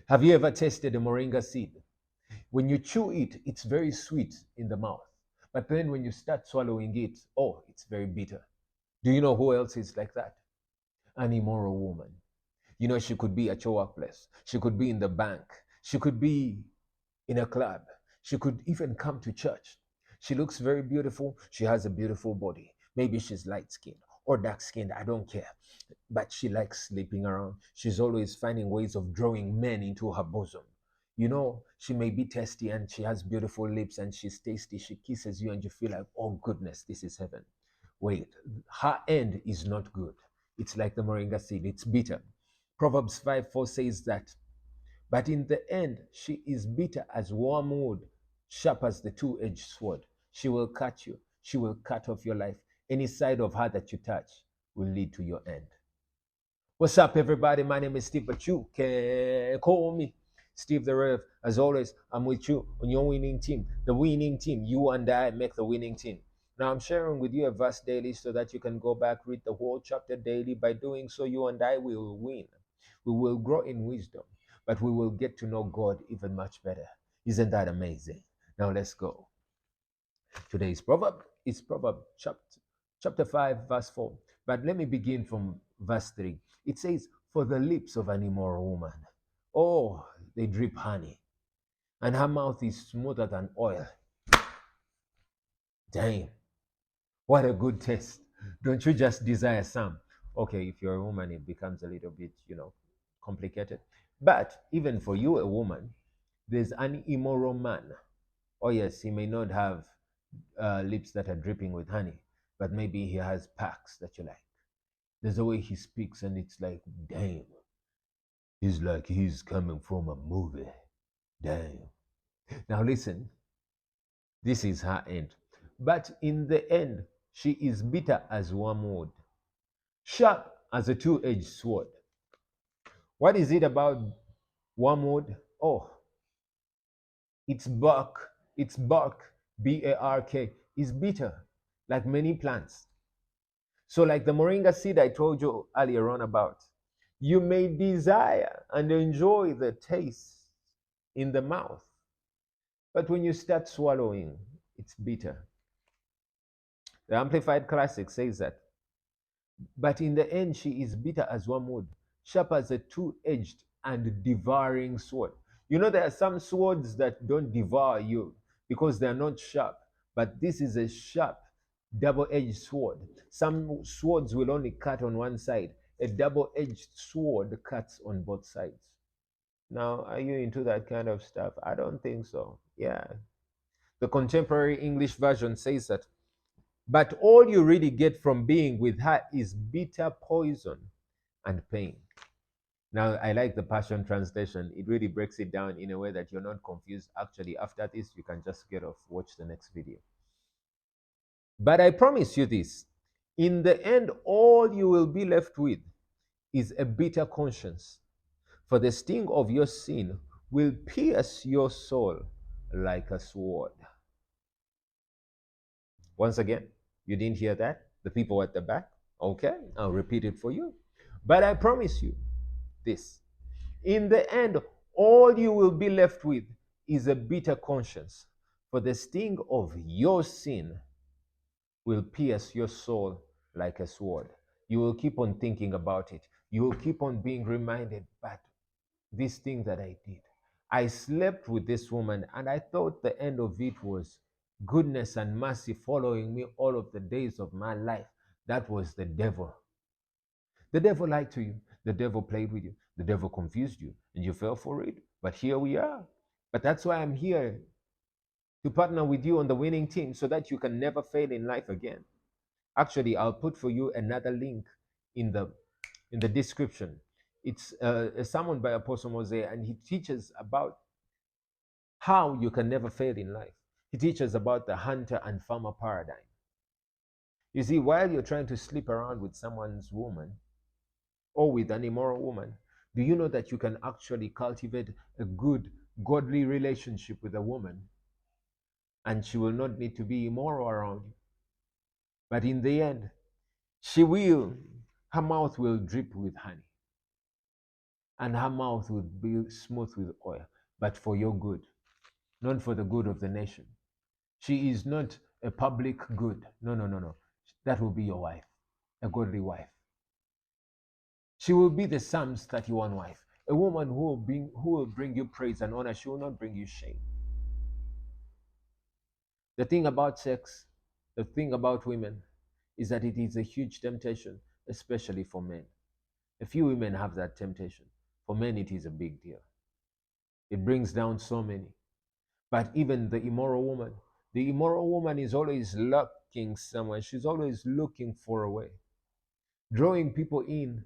Have you ever tasted a moringa seed? When you chew it, it's very sweet in the mouth. But then when you start swallowing it, oh, it's very bitter. Do you know who else is like that? An immoral woman. You know, she could be at your workplace. She could be in the bank. She could be in a club. She could even come to church. She looks very beautiful. She has a beautiful body. Maybe she's light skinned or dark skinned. I don't care. But she likes sleeping around. She's always finding ways of drawing men into her bosom. You know, she may be tasty and she has beautiful lips and she's tasty. She kisses you and you feel like, oh goodness, this is heaven. Wait, her end is not good. It's like the moringa seed, it's bitter. Proverbs 5:4 says that, but in the end, she is bitter as wormwood, sharp as the two-edged sword. She will cut you. She will cut off your life. Any side of her that you touch will lead to your end. What's up, everybody? My name is Steve, but you can call me Steve the Rev. As always, I'm with you on your winning team. The winning team. You and I make the winning team. Now, I'm sharing with you a verse daily so that you can go back, read the whole chapter daily. By doing so, you and I will win. We will grow in wisdom, but we will get to know God even much better. Isn't that amazing? Now, let's go. Today's proverb is Proverb chapter 5, verse 4. But let me begin from verse 3. It says, for the lips of an immoral woman, oh, they drip honey, and her mouth is smoother than oil. Damn, what a good taste. Don't you just desire some? Okay, if you're a woman, it becomes a little bit, complicated. But even for you, a woman, there's an immoral man. Oh, yes, he may not have lips that are dripping with honey, but maybe he has packs that you like. There's the way he speaks, and it's like, damn. He's like he's coming from a movie. Damn. Now listen, this is her end. But in the end, she is bitter as wormwood, sharp as a two-edged sword. What is it about wormwood? Oh, its bark, B-A-R-K, is bitter, like many plants. So, like the moringa seed I told you earlier on about, you may desire and enjoy the taste in the mouth, but when you start swallowing, it's bitter. The Amplified Classic says that, but in the end, she is bitter as wormwood, sharp as a two-edged and devouring sword. You know, there are some swords that don't devour you because they're not sharp, but this is a sharp, double-edged sword. Some swords will only cut on one side. A double-edged sword cuts on both sides. Now, are you into that kind of stuff? I don't think so. Yeah. The contemporary English version says that, but all you really get from being with her is bitter poison and pain. Now, I like the Passion Translation. It really breaks it down in a way that you're not confused. Actually, after this, you can just get off, watch the next video. But I promise you this, in the end, all you will be left with is a bitter conscience. For the sting of your sin will pierce your soul like a sword. Once again, you didn't hear that? The people at the back? Okay, I'll repeat it for you. But I promise you this, in the end, all you will be left with is a bitter conscience. For the sting of your sin will pierce your soul like a sword. You will keep on thinking about it. You will keep on being reminded, but this thing that I did, I slept with this woman and I thought the end of it was goodness and mercy following me all of the days of my life. That was the devil. The devil lied to you. The devil played with you. The devil confused you and you fell for it. But here we are. But that's why I'm here to partner with you on the winning team so that you can never fail in life again. Actually, I'll put for you another link in the description. It's a sermon by Apostle Moshe, and he teaches about how you can never fail in life. He teaches about the hunter and farmer paradigm. You see, while you're trying to sleep around with someone's woman or with an immoral woman, do you know that you can actually cultivate a good, godly relationship with a woman and she will not need to be immoral around you? But in the end, her mouth will drip with honey. and her mouth will be smooth with oil, but for your good, not for the good of the nation. She is not a public good. No, no, no, no. That will be your wife, a godly wife. She will be the Psalms 31 wife, a woman who will bring you praise and honor. She will not bring you shame. The thing about sex, the thing about women, is that it is a huge temptation, especially for men. A few women have that temptation. For men, it is a big deal. It brings down so many. But even the immoral woman is always lurking somewhere. She's always looking for a way, drawing people in.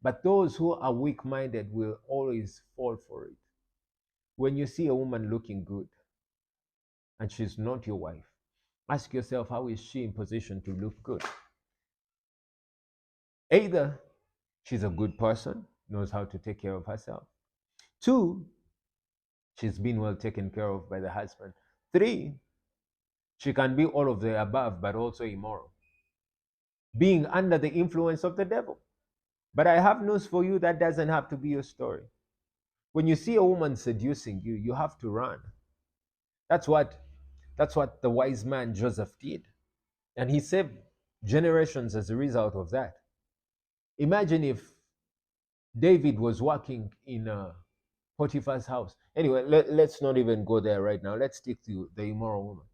But those who are weak minded will always fall for it. When you see a woman looking good and she's not your wife, ask yourself, how is she in position to look good? Either she's a good person, knows how to take care of herself. Two, she's been well taken care of by the husband. Three, she can be all of the above, but also immoral, being under the influence of the devil. But I have news for you, that doesn't have to be your story. When you see a woman seducing you, you have to run. That's what the wise man Joseph did. And he saved generations as a result of that. Imagine if David was working in Potiphar's house. Anyway, let's not even go there right now. Let's stick to the immoral woman.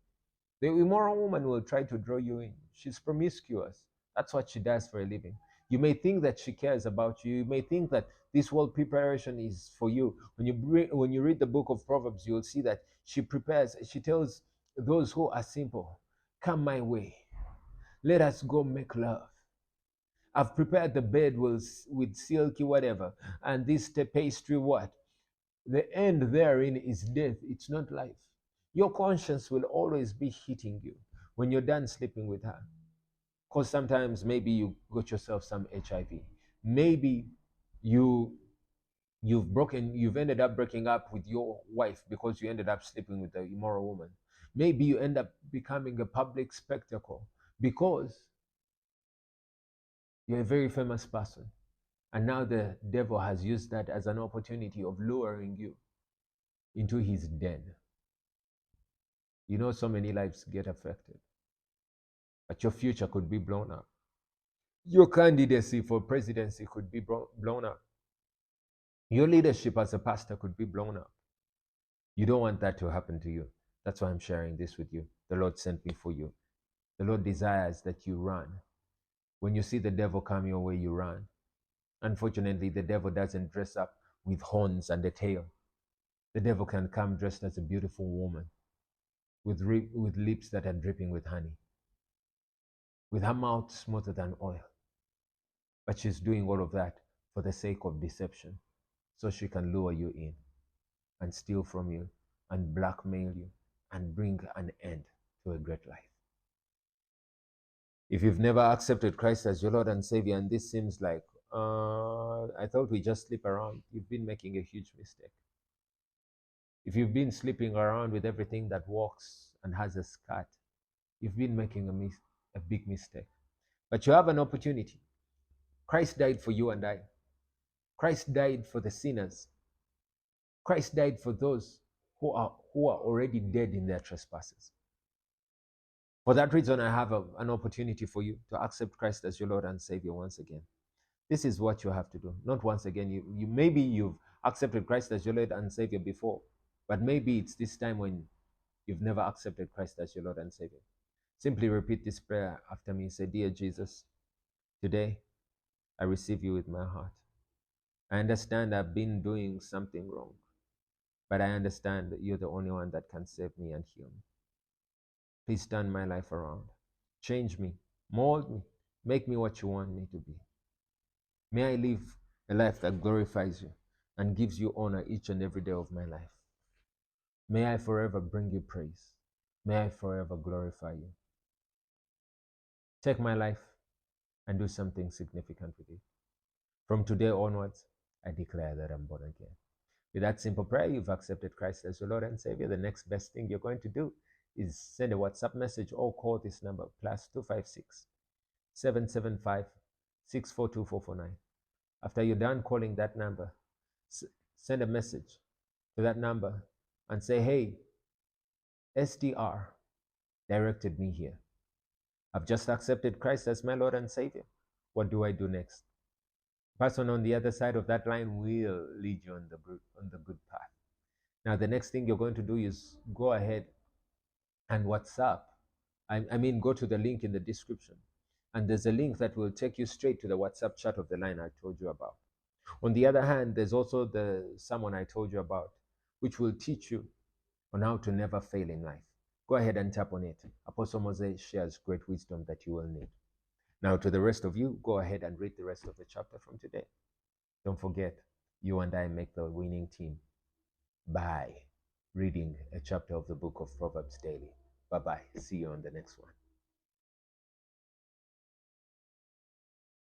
The immoral woman will try to draw you in. She's promiscuous. That's what she does for a living. You may think that she cares about you. You may think that this world preparation is for you. When you read the book of Proverbs, you'll see that she prepares. She tells those who are simple, "Come my way. Let us go make love. I've prepared the bed with silky whatever, and this pastry what? The end therein is death. It's not life." Your conscience will always be hitting you when you're done sleeping with her. Because sometimes maybe you got yourself some HIV. Maybe you you've ended up breaking up with your wife because you ended up sleeping with the immoral woman. Maybe you end up becoming a public spectacle because you're a very famous person. And now the devil has used that as an opportunity of luring you into his den. You know, so many lives get affected, but your future could be blown up. Your candidacy for presidency could be blown up. Your leadership as a pastor could be blown up. You don't want that to happen to you. That's why I'm sharing this with you. The Lord sent me for you. The Lord desires that you run. When you see the devil come your way, you run. Unfortunately, the devil doesn't dress up with horns and a tail. The devil can come dressed as a beautiful woman with lips that are dripping with honey, with her mouth smoother than oil. But she's doing all of that for the sake of deception, so she can lure you in and steal from you and blackmail you and bring an end to a great life. If you've never accepted Christ as your Lord and Savior, and this seems like, I thought we just sleep around, you've been making a huge mistake. If you've been sleeping around with everything that walks and has a skirt, you've been making a big mistake. But you have an opportunity. Christ died for you and I. Christ died for the sinners. Christ died for those who are already dead in their trespasses. For that reason, I have an opportunity for you to accept Christ as your Lord and Savior once again. This is what you have to do. Not once again. You maybe you've accepted Christ as your Lord and Savior before, but maybe it's this time when you've never accepted Christ as your Lord and Savior. Simply repeat this prayer after me. Say, "Dear Jesus, today I receive you with my heart. I understand I've been doing something wrong, but I understand that you're the only one that can save me and heal me. Please turn my life around. Change me, mold me, make me what you want me to be. May I live a life that glorifies you and gives you honor each and every day of my life. May I forever bring you praise. May I forever glorify you. Take my life and do something significant with it. From today onwards, I declare that I'm born again." With that simple prayer, you've accepted Christ as your Lord and Savior. The next best thing you're going to do is send a WhatsApp message or call this number, +256 775 642 449. After you're done calling that number, Send a message to that number and say, hey, SDR directed me here. I've just accepted Christ as my Lord and Savior. What do I do next? Person on the other side of that line will lead you on the good path. Now, the next thing you're going to do is go ahead and WhatsApp. Go to the link in the description. And there's a link that will take you straight to the WhatsApp chat of the line I told you about. On the other hand, there's also the someone I told you about, which will teach you on how to never fail in life. Go ahead and tap on it. Apostle Moses shares great wisdom that you will need. Now, to the rest of you, go ahead and read the rest of the chapter from today. Don't forget, you and I make the winning team by reading a chapter of the book of Proverbs daily. Bye-bye. See you on the next one.